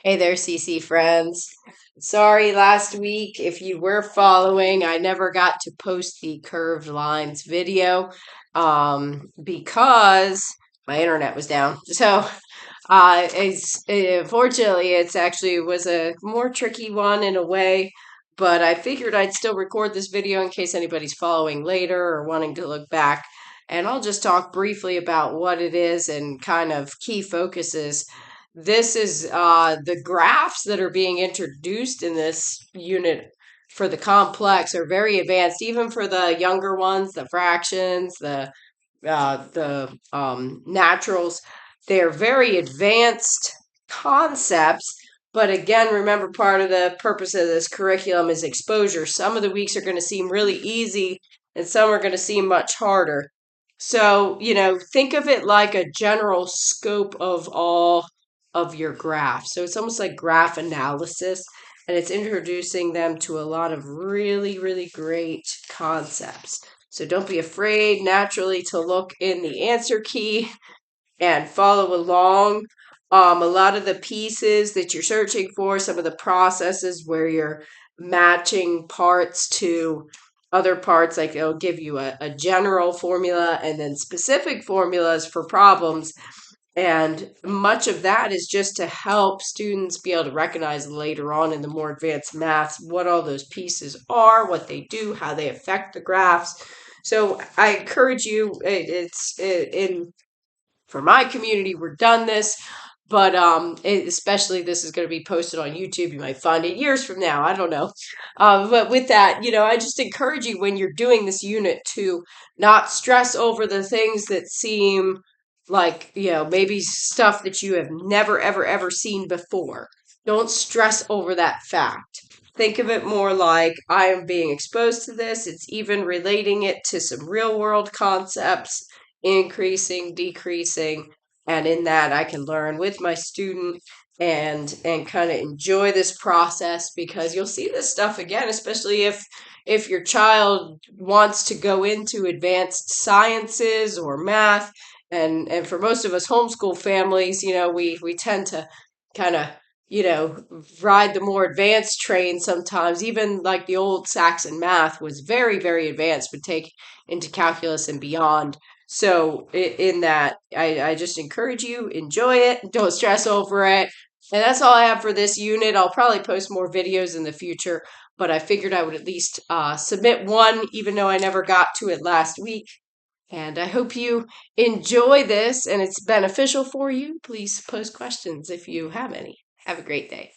Hey there, CC friends. Sorry, last week, if you were following, I never got to post the curved lines video because my internet was down. Fortunately, it's actually was a more tricky one in a way, but I figured I'd still record this video in case anybody's following later or wanting to look back. And I'll just talk briefly about what it is and kind of key focuses. This is the graphs that are being introduced in this unit for the complex are very advanced, even for the younger ones, the fractions, the naturals. They're very advanced concepts. But again, remember, part of the purpose of this curriculum is exposure. Some of the weeks are going to seem really easy, and some are going to seem much harder. So, think of it like a general scope of all of your graphs. So it's almost like graph analysis, and it's introducing them to a lot of really, really great concepts. So don't be afraid naturally to look in the answer key and follow along. A lot of the pieces that you're searching for, some of the processes where you're matching parts to other parts, like it'll give you a general formula and then specific formulas for problems. And much of that is just to help students be able to recognize later on in the more advanced maths what all those pieces are, what they do, how they affect the graphs. So I encourage you, it's in for my community, we're done this. But especially this is going to be posted on YouTube. You might find it years from now. I don't know. But with that, I just encourage you when you're doing this unit to not stress over the things that seem like, maybe stuff that you have never, ever, ever seen before. Don't stress over that fact. Think of it more like I am being exposed to this. It's even relating it to some real world concepts, increasing, decreasing, and in that I can learn with my student and kind of enjoy this process, because you'll see this stuff again, especially if your child wants to go into advanced sciences or math. And for most of us homeschool families, we tend to kind of ride the more advanced train sometimes. Even like the old Saxon math was very, very advanced, would take into calculus and beyond. So in that, I just encourage you, enjoy it, don't stress over it. And that's all I have for this unit. I'll probably post more videos in the future, but I figured I would at least submit one, even though I never got to it last week. And I hope you enjoy this and it's beneficial for you. Please post questions if you have any. Have a great day.